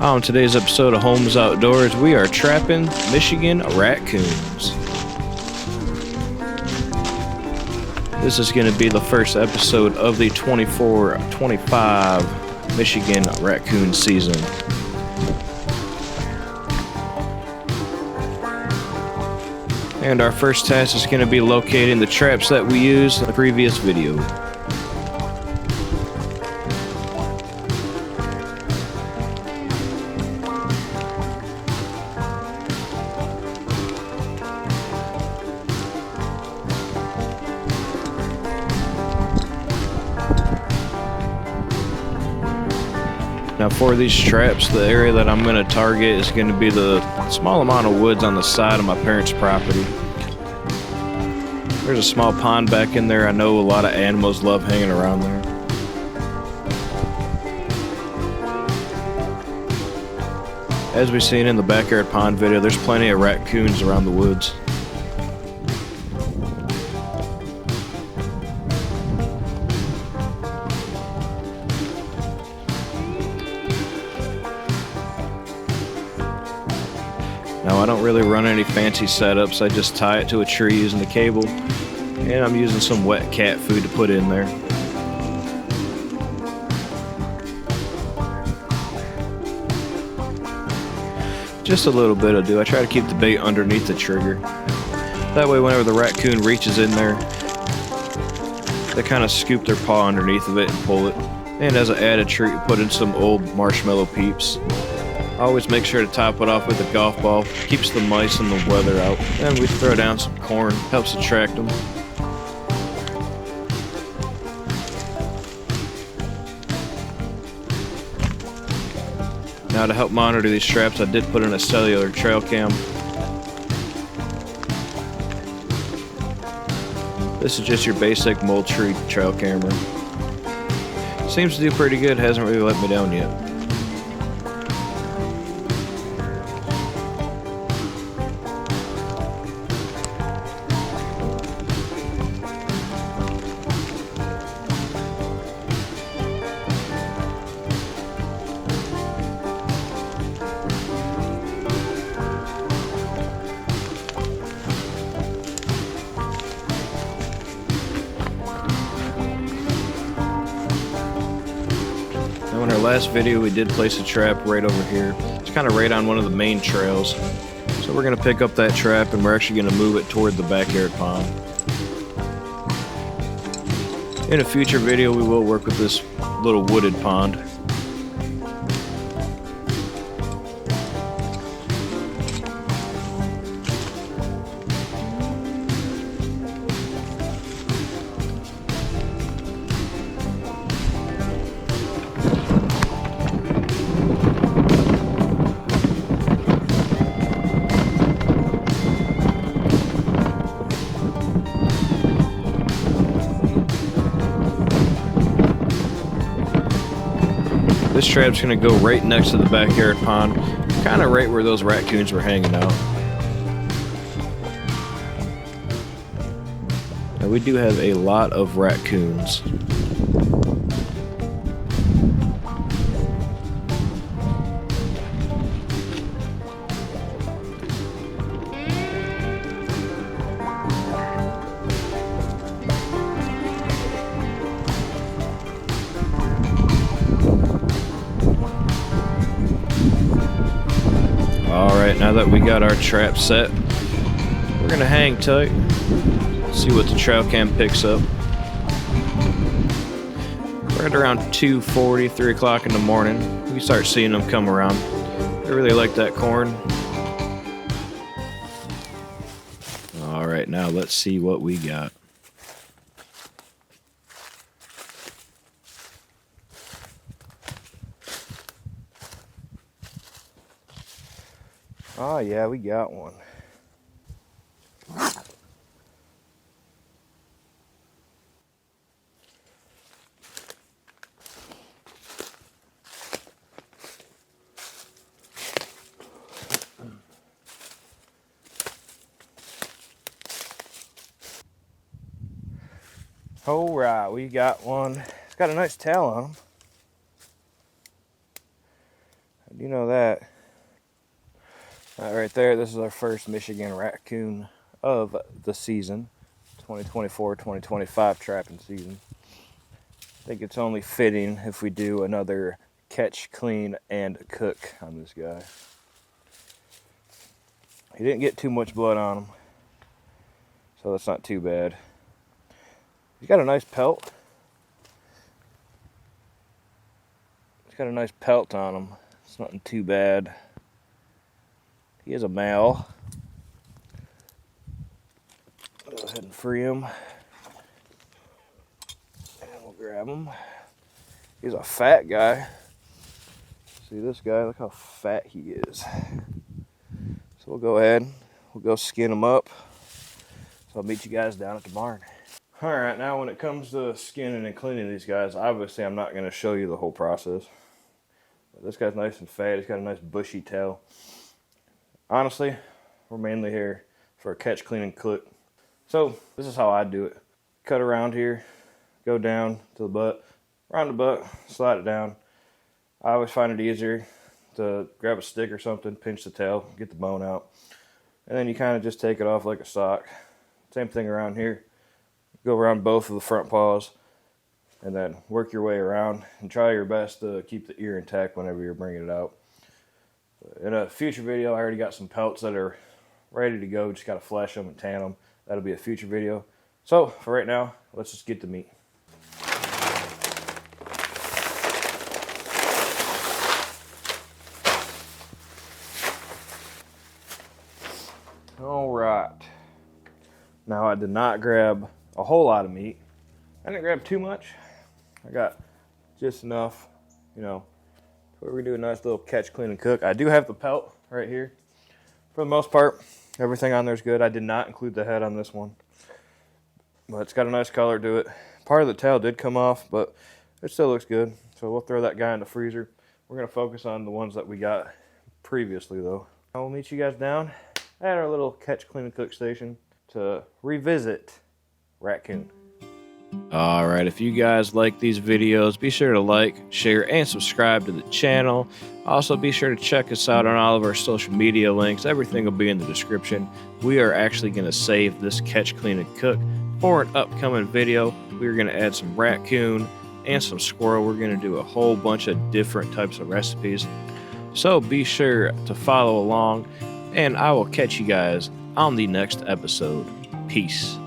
On today's episode of Holmes Outdoors, we are trapping Michigan raccoons. This is going to be the first episode of the 24-25 Michigan raccoon season. And our first task is going to be locating the traps that we used in the previous video. Now for these traps, the area that I'm going to target is going to be the small amount of woods on the side of my parents' property. There's a small pond back in there. I know a lot of animals love hanging around there. As we've seen in the backyard pond video, there's plenty of raccoons around the woods. Now I don't really run any fancy setups, I just tie it to a tree using the cable, and I'm using some wet cat food to put in there. Just a little bit will do. I try to keep the bait underneath the trigger. That way whenever the raccoon reaches in there, they kind of scoop their paw underneath of it and pull it. And as an added treat, put in some old marshmallow peeps. Always make sure to top it off with a golf ball, keeps the mice and the weather out. And we throw down some corn, helps attract them. Now to help monitor these traps, I did put in a cellular trail cam. This is just your basic Moultrie trail camera. Seems to do pretty good, hasn't really let me down yet. Now in our last video we did place a trap right over here. It's kind of right on one of the main trails. So we're going to pick up that trap and we're actually going to move it toward the backyard pond. In a future video we will work with this little wooded pond. This trap's going to go right next to the backyard pond, kind of right where those raccoons were hanging out. Now we do have a lot of raccoons. Alright, now that we got our trap set, we're going to hang tight, see what the trail cam picks up. We're at around 2:40, 3 o'clock in the morning. We start seeing them come around. I really like that corn. Alright, now let's see what we got. Oh yeah, we got one. All right, we got one. It's got a nice tail on him. I You know that. Right there, this is our first Michigan raccoon of the season, 2024-2025 trapping season. I think it's only fitting if we do another catch, clean, and cook on this guy. He didn't get too much blood on him, so that's not too bad. He's got a nice pelt. He's got a nice pelt on him. It's nothing too bad. He is a male. Go ahead and free him. And we'll grab him. He's a fat guy. See this guy? Look how fat he is. So we'll go ahead. We'll go skin him up. So I'll meet you guys down at the barn. Alright, now when it comes to skinning and cleaning these guys, obviously I'm not going to show you the whole process. But this guy's nice and fat. He's got a nice bushy tail. Honestly, we're mainly here for a catch, clean, and cook. So this is how I do it. Cut around here, go down to the butt, around the butt, slide it down. I always find it easier to grab a stick or something, pinch the tail, get the bone out. And then you kind of just take it off like a sock. Same thing around here. Go around both of the front paws and then work your way around and try your best to keep the ear intact whenever you're bringing it out. In a future video, I already got some pelts that are ready to go. Just got to flesh them and tan them. That'll be a future video. So for right now, let's just get to meat. All right. Now I did not grab a whole lot of meat. I didn't grab too much. I got just enough, you know, where we do a nice little catch, clean, and cook. I do have the pelt right here. For the most part, everything on there is good. I did not include the head on this one, but it's got a nice color to it. Part of the tail did come off, but it still looks good. So we'll throw that guy in the freezer. We're going to focus on the ones that we got previously, though. I will meet you guys down at our little catch, clean, and cook station to revisit Raccoon. Alright, if you guys like these videos, be sure to like, share, and subscribe to the channel. Also, be sure to check us out on all of our social media links. Everything will be in the description. We are actually going to save this catch, clean, and cook for an upcoming video. We're going to add some raccoon and some squirrel. We're going to do a whole bunch of different types of recipes. So be sure to follow along, and I will catch you guys on the next episode. Peace.